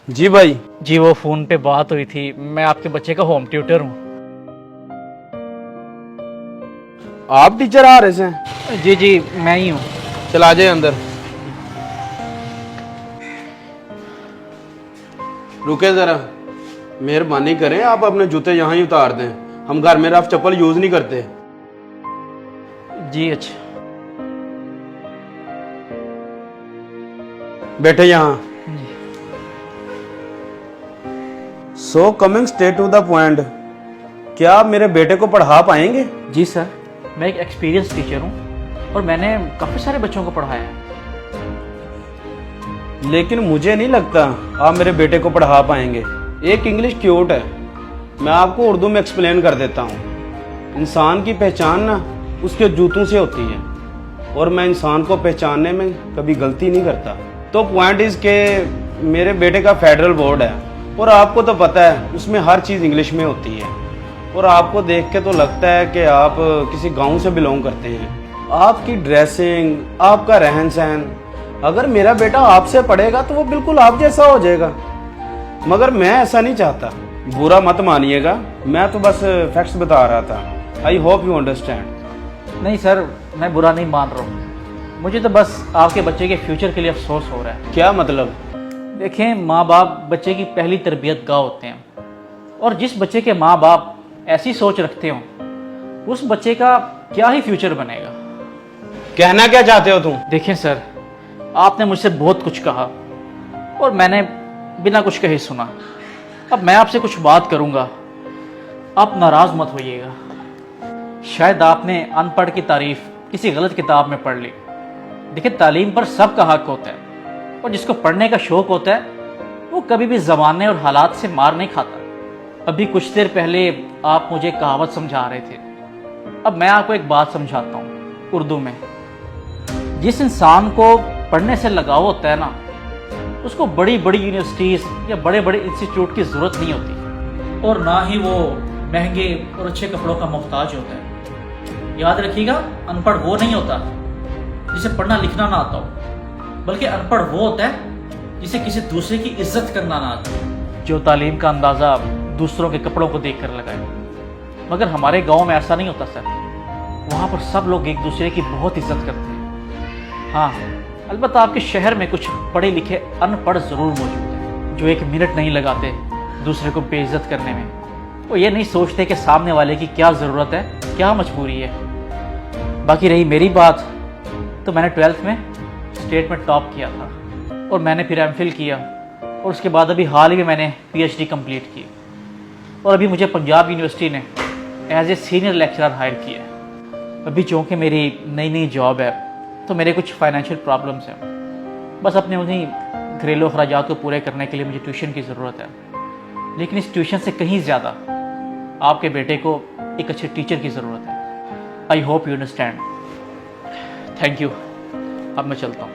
जी भाई। जी वो फोन पे बात हुई थी, मैं आपके बच्चे का होम ट्यूटर हूँ। आप टीचर आ रहे हैं? जी जी मैं ही हूँ। चला जाए अंदर। रुके जरा, मेहरबानी करें आप अपने जूते यहाँ ही उतार दें, हम घर में रफ चप्पल यूज नहीं करते। जी अच्छा। बैठे यहाँ। So coming straight to the point, क्या आप मेरे बेटे को पढ़ा पाएंगे? जी सर, मैं एक एक्सपीरियंस टीचर हूँ और मैंने काफ़ी सारे बच्चों को पढ़ाया है। लेकिन मुझे नहीं लगता आप मेरे बेटे को पढ़ा पाएंगे। एक इंग्लिश क्यूट है, मैं आपको उर्दू में एक्सप्लेन कर देता हूँ। इंसान की पहचान ना उसके जूतों से होती है, और मैं इंसान को पहचानने में कभी गलती नहीं करता। तो पॉइंट इज के मेरे बेटे का फेडरल बोर्ड है, और आपको तो पता है उसमें हर चीज़ इंग्लिश में होती है, और आपको देख के तो लगता है कि आप किसी गांव से बिलोंग करते हैं। आपकी ड्रेसिंग, आपका रहन सहन, अगर मेरा बेटा आपसे पढ़ेगा तो वो बिल्कुल आप जैसा हो जाएगा। मगर मैं ऐसा नहीं चाहता, बुरा मत मानिएगा, मैं तो बस फैक्ट्स बता रहा था। I hope you understand. नहीं सर, मैं बुरा नहीं मान रहा हूँ, मुझे तो बस आपके बच्चे के फ्यूचर के लिए अफसोस हो रहा है। क्या मतलब? देखें, माँ बाप बच्चे की पहली तरबियत गाह होते हैं, और जिस बच्चे के माँ बाप ऐसी सोच रखते हो उस बच्चे का क्या ही फ्यूचर बनेगा। कहना क्या चाहते हो तुम? देखें सर, आपने मुझसे बहुत कुछ कहा और मैंने बिना कुछ कहे सुना। अब मैं आपसे कुछ बात करूंगा, आप नाराज मत होइएगा। शायद आपने अनपढ़ की तारीफ किसी गलत किताब में पढ़ ली। देखिए, तालीम पर सबका हक होता है, और जिसको पढ़ने का शौक होता है वो कभी भी ज़माने और हालात से मार नहीं खाता। अभी कुछ देर पहले आप मुझे कहावत समझा रहे थे, अब मैं आपको एक बात समझाता हूँ उर्दू में। जिस इंसान को पढ़ने से लगाव होता है ना, उसको बड़ी बड़ी यूनिवर्सिटीज़ या बड़े बड़े इंस्टीट्यूट की ज़रूरत नहीं होती, और ना ही वो महंगे और अच्छे कपड़ों का मोहताज होता है। याद रखिएगा, अनपढ़ वो नहीं होता जिसे पढ़ना लिखना ना आता हो, बल्कि अनपढ़ वो होता है जिसे किसी दूसरे की इज्जत करना ना आता हो, जो तालीम का अंदाज़ा दूसरों के कपड़ों को देखकर लगाए। मगर हमारे गांव में ऐसा नहीं होता सर, वहाँ पर सब लोग एक दूसरे की बहुत इज्जत करते हैं। हाँ, अलबत्ता आपके शहर में कुछ पढ़े लिखे अनपढ़ ज़रूर मौजूद हैं, जो एक मिनट नहीं लगाते दूसरे को बेइज्जत करने में। वो ये नहीं सोचते कि सामने वाले की क्या ज़रूरत है, क्या मजबूरी है। बाकी रही मेरी बात, तो मैंने 12th में स्टेट में टॉप किया था, और मैंने फिर एमफिल किया, और उसके बाद अभी हाल ही में मैंने PhD कंप्लीट की, और अभी मुझे पंजाब यूनिवर्सिटी ने as a senior lecturer hire किया है। अभी चूँकि मेरी नई नई जॉब है तो मेरे कुछ फाइनेंशियल प्रॉब्लम्स हैं, बस अपने उन्हीं घरेलू अखराजात को पूरे करने के लिए मुझे ट्यूशन की ज़रूरत है। लेकिन इस ट्यूशन से कहीं ज़्यादा आपके बेटे को एक अच्छे टीचर की ज़रूरत है। I hope you understand. Thank you, अब मैं चलता हूँ।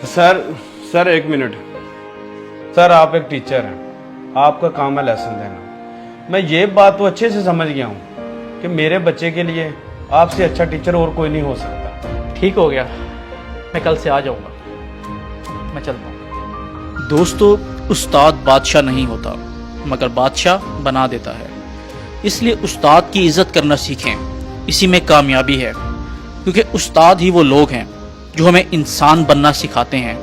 सर एक मिनट। सर, आप एक टीचर हैं, आपका काम है लेसन देना। मैं ये बात तो अच्छे से समझ गया हूँ कि मेरे बच्चे के लिए आपसे अच्छा टीचर और कोई नहीं हो सकता। ठीक हो गया, मैं कल से आ जाऊँगा, मैं चलता हूँ। दोस्तों, उस्ताद बादशाह नहीं होता, मगर बादशाह बना देता है। इसलिए उस्ताद की इज्जत करना सीखें, इसी में कामयाबी है। क्योंकि उस्ताद ही वो लोग हैं जो हमें इंसान बनना सिखाते हैं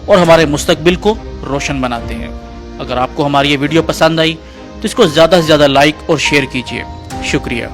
और हमारे मुस्तकबिल को रोशन बनाते हैं। अगर आपको हमारी ये वीडियो पसंद आई तो इसको ज़्यादा से ज़्यादा लाइक और शेयर कीजिए। शुक्रिया।